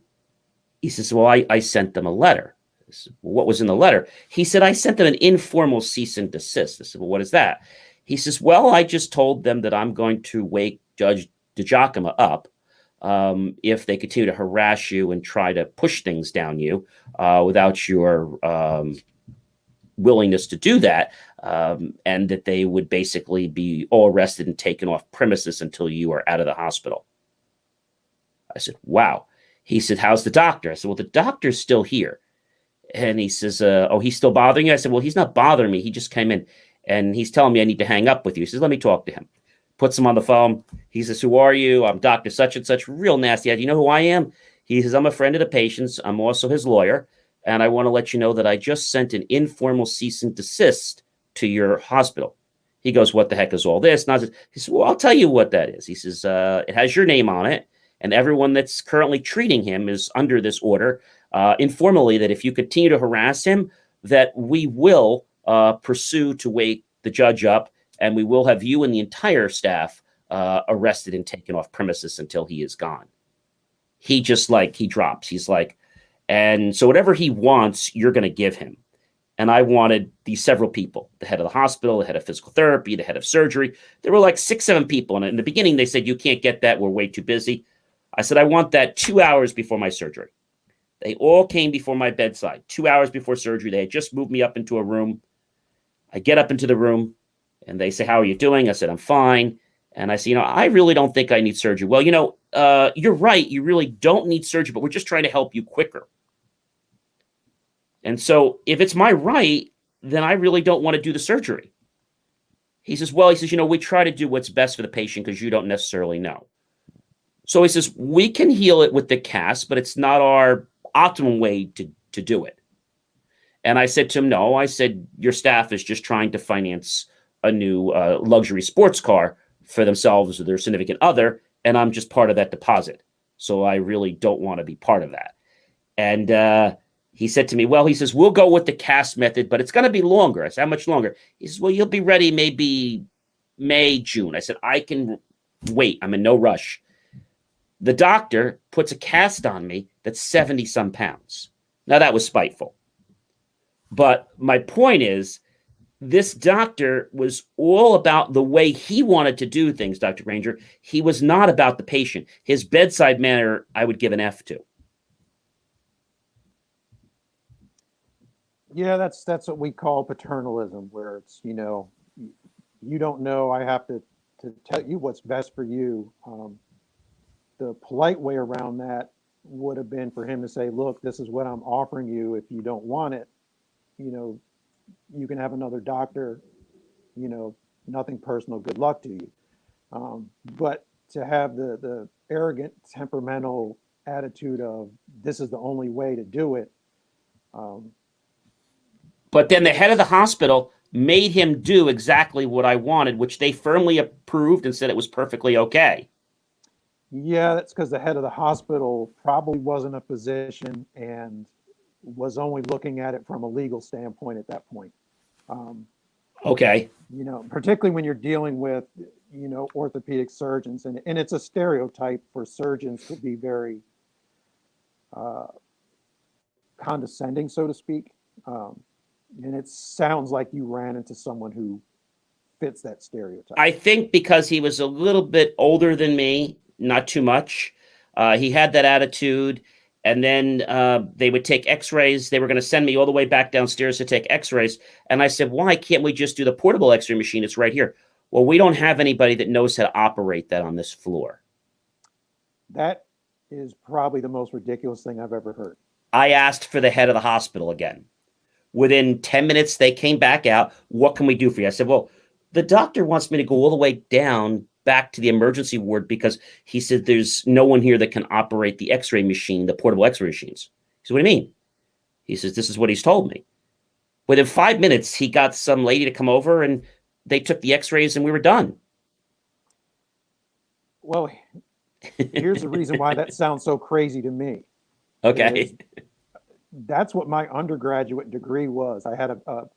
A: He says, "Well, I sent them a letter." I said, "Well, what was in the letter?" He said, "I sent them an informal cease and desist." I said, "Well, what is that?" He says, "Well, I just told them that I'm going to wake Judge DeGiacomo up if they continue to harass you and try to push things down you without your willingness to do that, and that they would basically be all arrested and taken off premises until you are out of the hospital." I said, "Wow." He said, "How's the doctor?" I said, "Well, the doctor's still here." And he says, "Oh, he's still bothering you?" I said, "Well, he's not bothering me. He just came in and he's telling me I need to hang up with you." He says, "Let me talk to him." Puts him on the phone. He says, "Who are you?" "I'm Dr. Such and Such." Real nasty. "You know who I am?" He says, "I'm a friend of the patient's. I'm also his lawyer. And I want to let you know that I just sent an informal cease and desist to your hospital." He goes, "What the heck is all this?" And he says, "Well, I'll tell you what that is." He says, "It has your name on it. And everyone that's currently treating him is under this order informally that if you continue to harass him, that we will pursue to wake the judge up, and we will have you and the entire staff arrested and taken off premises until he is gone." He just he drops. He's like, "And so whatever he wants, you're going to give him." And I wanted these several people: the head of the hospital, the head of physical therapy, the head of surgery. There were like 6, 7 people. And in the beginning, they said, "You can't get that. We're way too busy." I said, "I want that 2 hours before my surgery." They all came before my bedside 2 hours before surgery. They had just moved me up into a room. I get up into the room and they say, "How are you doing?" I said, "I'm fine." And I say, "I really don't think I need surgery." "Well, you're right. You really don't need surgery, but we're just trying to help you quicker. And so if it's my right, then I really don't want to do the surgery." He says, "Well," he says, "we try to do what's best for the patient because you don't necessarily know." So he says, "We can heal it with the cast, but it's not our optimum way to do it." And I said to him, "No," I said, "Your staff is just trying to finance a new luxury sports car for themselves or their significant other, and I'm just part of that deposit. So I really don't want to be part of that." And he said to me, "Well," he says, "we'll go with the cast method, but it's going to be longer." I said, "How much longer?" He says, "Well, you'll be ready maybe May, June." I said, "I can wait. I'm in no rush." The doctor puts a cast on me that's 70 some pounds. Now, that was spiteful. But my point is, this doctor was all about the way he wanted to do things, Dr. Granger. He was not about the patient. His bedside manner, I would give an F to.
C: yeah, that's what we call paternalism, where it's, you don't know. I have to tell you what's best for you. The polite way around that would have been for him to say, "Look, this is what I'm offering you. If you don't want it, you know, you can have another doctor. You know, nothing personal. Good luck to you." But to have the arrogant, temperamental attitude of this is the only way to do it.
A: But then the head of the hospital made him do exactly what I wanted, which they firmly approved and said it was perfectly okay.
C: Yeah, that's because the head of the hospital probably wasn't a physician and was only looking at it from a legal standpoint at that point. Um,
A: Okay.
C: Particularly when you're dealing with, orthopedic surgeons, and it's a stereotype for surgeons to be very uh, condescending, so to speak. And it sounds like you ran into someone who fits that stereotype.
A: I think because he was a little bit older than me, not too much. He had that attitude. And then they would take x-rays. They were going to send me all the way back downstairs to take x-rays. And I said, why can't we just do the portable x-ray machine? It's right here. Well, we don't have anybody that knows how to operate that on this floor.
C: That is probably the most ridiculous thing I've ever heard.
A: I asked for the head of the hospital again. Within 10 minutes, they came back out. What can we do for you? I said, well, the doctor wants me to go all the way down back to the emergency ward because he said there's no one here that can operate the x-ray machine, the portable x-ray machines. He said, what do you mean? He says, this is what he's told me. Within 5 minutes, he got some lady to come over and they took the x-rays and we were done.
C: Well, here's the reason why that sounds so crazy to me.
A: Okay.
C: That's what my undergraduate degree was. I had a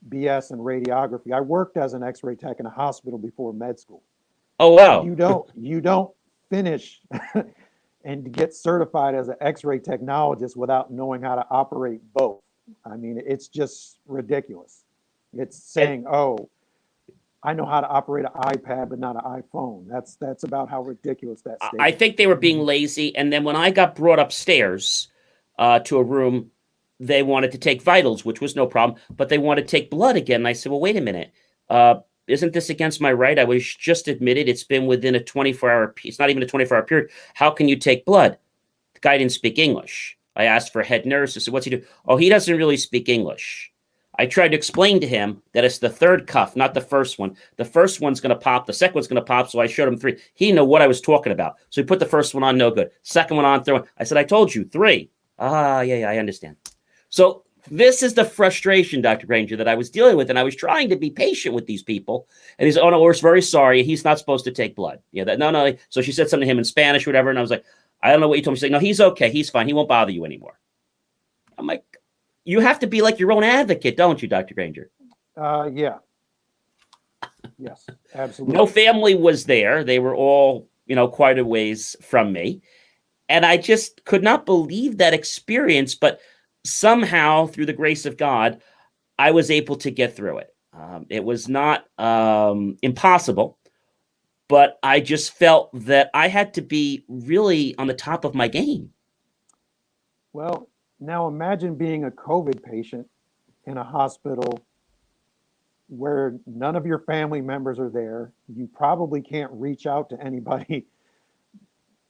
C: BS in radiography. I worked as an x-ray tech in a hospital before med school.
A: Oh, wow.
C: You don't finish and get certified as an x-ray technologist without knowing how to operate both. I mean, it's just ridiculous. It's saying, oh, I know how to operate an iPad, but not an iPhone. That's about how ridiculous that statement.
A: I think they were being lazy. And then when I got brought upstairs to a room, they wanted to take vitals, which was no problem, but they wanted to take blood again. And I said, well, wait a minute. Isn't this against my right? I was just admitted. It's been within a 24-hour, it's not even a 24-hour period. How can you take blood? The guy didn't speak English. I asked for a head nurse. I said, what's he do? Oh, he doesn't really speak English. I tried to explain to him that it's the third cuff, not the first one. The first one's going to pop. The second one's going to pop. So I showed him 3. He didn't know what I was talking about. So he put the first one on, no good. Second one on, third one. I said, I told you, 3. Yeah, I understand. So this is the frustration, Dr. Granger, that I was dealing with. And I was trying to be patient with these people. And he said, oh, no, we're very sorry. He's not supposed to take blood. Yeah, no. So she said something to him in Spanish, whatever. And I was like, I don't know what you told me. She's like, no, he's okay. He's fine. He won't bother you anymore. I'm like, you have to be like your own advocate, don't you, Dr. Granger?
C: Yeah. Yes, absolutely.
A: No family was there. They were all, quite a ways from me. And I just could not believe that experience. But somehow, through the grace of God, I was able to get through it. It was not impossible, but I just felt that I had to be really on the top of my game.
C: Well, now imagine being a COVID patient in a hospital where none of your family members are there. You probably can't reach out to anybody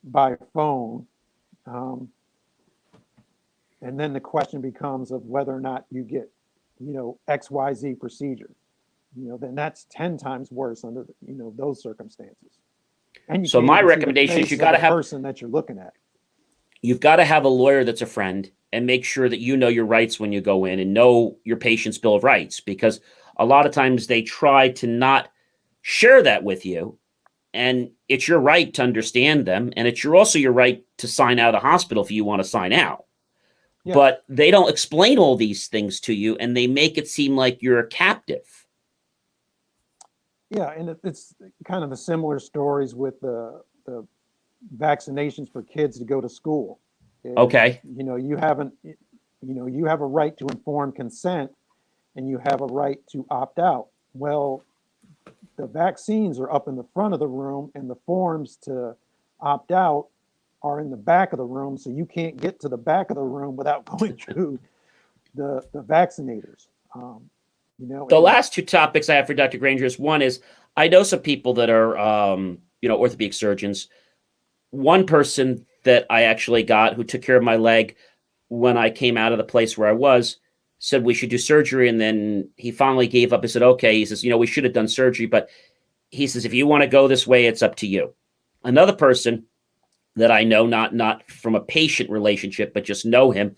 C: by phone. And then the question becomes of whether or not you get, XYZ procedure. Then that's 10 times worse under, those circumstances. And
A: so my recommendation is you got to have
C: the person that you're looking at.
A: You've got to have a lawyer that's a friend and make sure that you know your rights when you go in and know your patient's Bill of Rights, because a lot of times they try to not share that with you. And it's your right to understand them. And it's also your right to sign out of the hospital if you want to sign out. Yeah. But they don't explain all these things to you, and they make it seem like you're a captive.
C: Yeah, and it's kind of the similar stories with the vaccinations for kids to go to school.
A: Okay.
C: You have a right to informed consent, and you have a right to opt out. Well, the vaccines are up in the front of the room, and the forms to opt out are in the back of the room, so you can't get to the back of the room without going through the vaccinators.
A: The last 2 topics I have for Dr. Granger is, one is, I know some people that are, orthopedic surgeons. One person that I actually got who took care of my leg when I came out of the place where I was said we should do surgery. And then he finally gave up. He said, okay. He says, we should have done surgery, but He says, if you want to go this way, it's up to you. Another person that I know, not from a patient relationship, but just know him,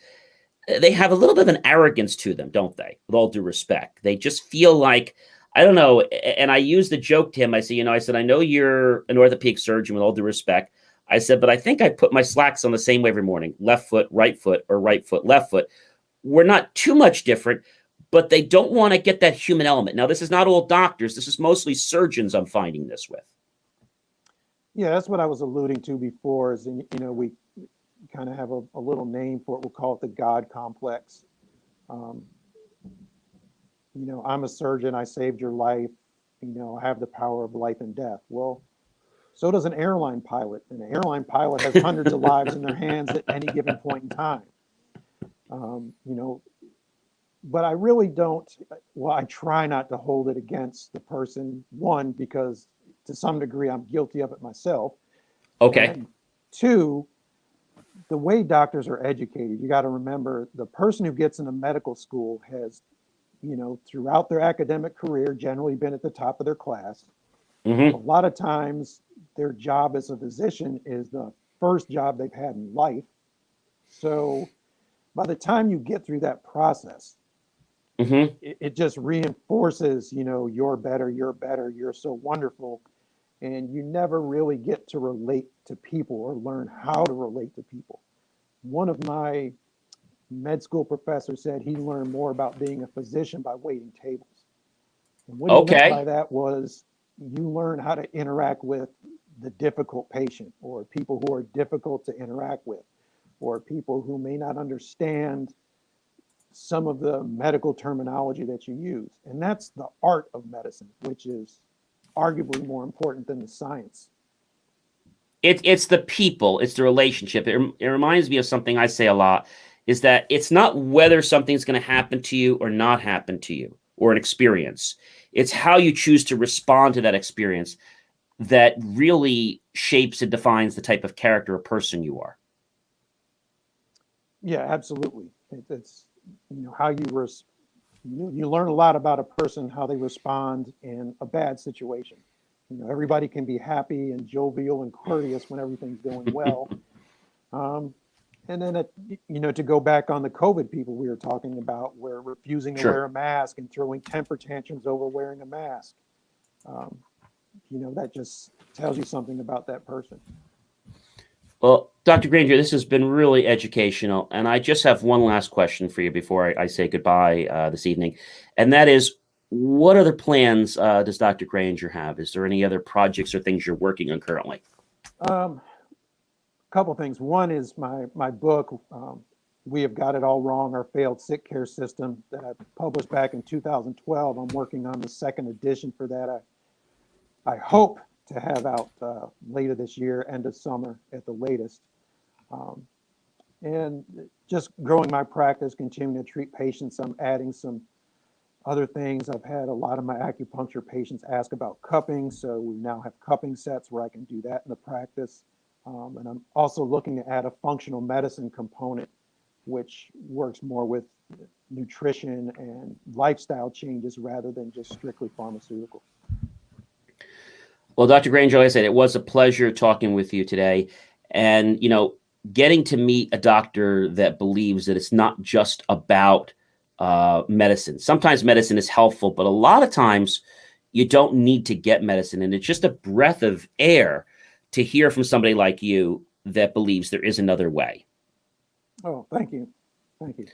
A: they have a little bit of an arrogance to them, don't they? With all due respect, they just feel like, I don't know. And I used the joke to him. I said, I said, I know you're an orthopedic surgeon, with all due respect. I said, but I think I put my slacks on the same way every morning: left foot, or right foot, left foot. We're not too much different, but they don't want to get that human element. Now, this is not all doctors. This is mostly surgeons I'm finding this with.
C: Yeah, that's what I was alluding to before. Is we kind of have a little name for it. We'll call it the God complex. Um, I'm a surgeon. I saved your life. I have the power of life and death. Well, so does an airline pilot. And an airline pilot has hundreds of lives in their hands at any given point in time. Um, you know, but I really don't. Well, I try not to hold it against the person. One, because to some degree I'm guilty of it myself.
A: Okay.
C: And two, the way doctors are educated, you got to remember the person who gets into medical school has, throughout their academic career, generally been at the top of their class. A
A: Mm-hmm.
C: lot of times their job as a physician is the first job they've had in life. So by the time you get through that process,
A: Mm-hmm.
C: it just reinforces, you're better, you're so wonderful. And you never really get to relate to people or learn how to relate to people. One of my med school professors said he learned more about being a physician by waiting tables. And what he meant by
A: Okay.
C: that was you learn how to interact with the difficult patient, or people who are difficult to interact with, or people who may not understand some of the medical terminology that you use. And that's the art of medicine, which is arguably more important than the science.
A: It's the people, it's the relationship. It reminds me of something I say a lot, is that it's not whether something's going to happen to you or not happen to you, or an experience. It's how you choose to respond to that experience that really shapes and defines the type of character or person you are.
C: Yeah, absolutely. It's how you learn a lot about a person, how they respond in a bad situation. Everybody can be happy and jovial and courteous when everything's going well. Um, and then, to go back on the COVID people we were talking about, were refusing to wear
A: Sure.
C: a mask and throwing temper tantrums over wearing a mask. Um, that just tells you something about that person.
A: Well, Dr. Granger, this has been really educational. And I just have one last question for you before I say goodbye this evening. And that is, what other plans does Dr. Granger have? Is there any other projects or things you're working on currently?
C: Um, Couple things. One is my book, "We Have Got It All Wrong: Our Failed Sick Care System," that I published back in 2012. I'm working on the second edition for that. I hope to have out later this year, end of summer at the latest. Um, and just growing my practice, continuing to treat patients. I'm adding some other things. I've had a lot of my acupuncture patients ask about cupping, so we now have cupping sets where I can do that in the practice. And I'm also looking to add a functional medicine component, which works more with nutrition and lifestyle changes rather than just strictly pharmaceutical.
A: Well, Dr. Granger, like I said, it was a pleasure talking with you today. And, getting to meet a doctor that believes that it's not just about medicine. Sometimes medicine is helpful, but a lot of times you don't need to get medicine. And it's just a breath of air to hear from somebody like you that believes there is another way.
C: Oh, thank you. Thank you.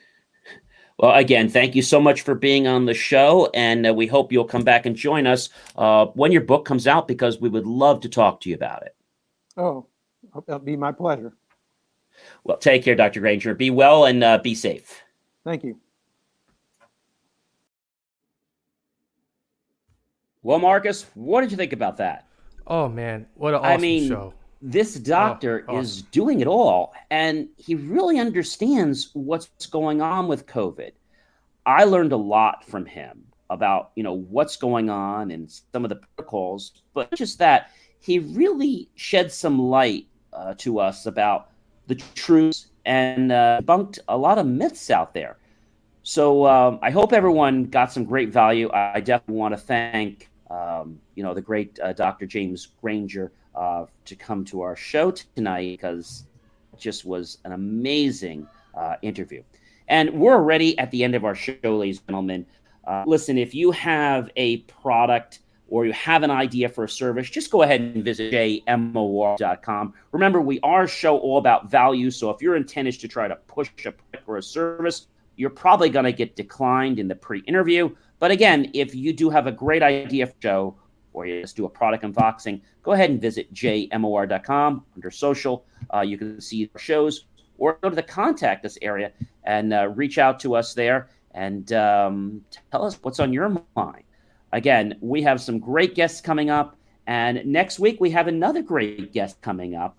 A: Well, again, thank you so much for being on the show. And we hope you'll come back and join us when your book comes out, because we would love to talk to you about it.
C: Oh, that'll be my pleasure.
A: Well, take care, Dr. Granger. Be well and be safe.
C: Thank you.
A: Well, Marcus, what did you think about that?
B: Oh man, what an
A: I
B: awesome
A: mean,
B: show.
A: this
B: Oh,
A: doctor is
B: awesome.
A: doing it all, and he really understands what's going on with COVID. I learned a lot from him about, what's going on and some of the protocols, but just that, he really shed some light to us about the truths and debunked a lot of myths out there. So I hope everyone got some great value. I definitely want to thank the great Dr. James Granger to come to our show tonight, because it just was an amazing interview. And we're already at the end of our show, ladies and gentlemen. Listen, if you have a product or you have an idea for a service, just go ahead and visit jmor.com. Remember, we are a show all about value, so if your intent is to try to push a product or a service, you're probably going to get declined in the pre-interview. But again, if you do have a great idea for a show, or you just do a product unboxing, go ahead and visit jmor.com under social. You can see our shows, or go to the contact us area and reach out to us there and tell us what's on your mind. Again, we have some great guests coming up, and next week we have another great guest coming up,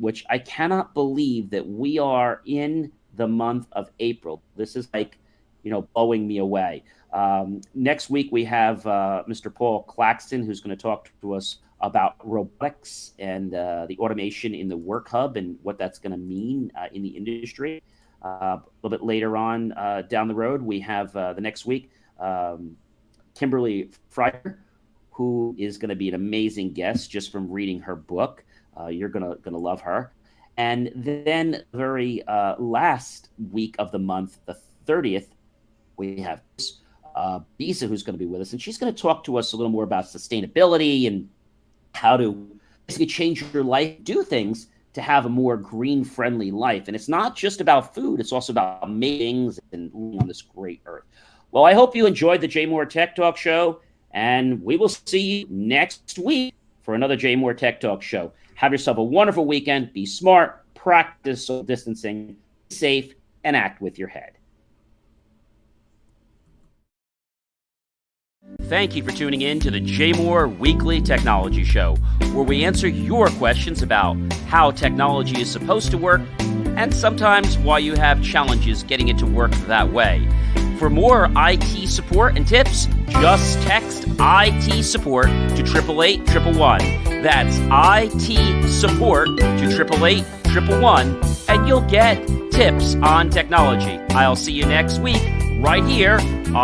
A: which I cannot believe that we are in the month of April. This is like, blowing me away. Next week we have Mr. Paul Claxton, who's going to talk to us about robotics and the automation in the work hub and what that's going to mean in the industry. A little bit later on down the road, we have the next week Kimberly Fryer, who is going to be an amazing guest just from reading her book. You're gonna love her. And then the very last week of the month, the 30th, we have Bisa, who's going to be with us, and she's going to talk to us a little more about sustainability and how to basically change your life, do things to have a more green-friendly life. And it's not just about food; it's also about making things and living on this great earth. Well, I hope you enjoyed the J Moore Tech Talk Show, and we will see you next week for another J Moore Tech Talk Show. Have yourself a wonderful weekend. Be smart, practice social distancing, be safe, and act with your head. Thank you for tuning in to the J Moore Weekly Technology Show, where we answer your questions about how technology is supposed to work and sometimes why you have challenges getting it to work that way. For more IT support and tips, just text IT support to 888-111. That's IT support to 888-111, and you'll get tips on technology. I'll see you next week right here on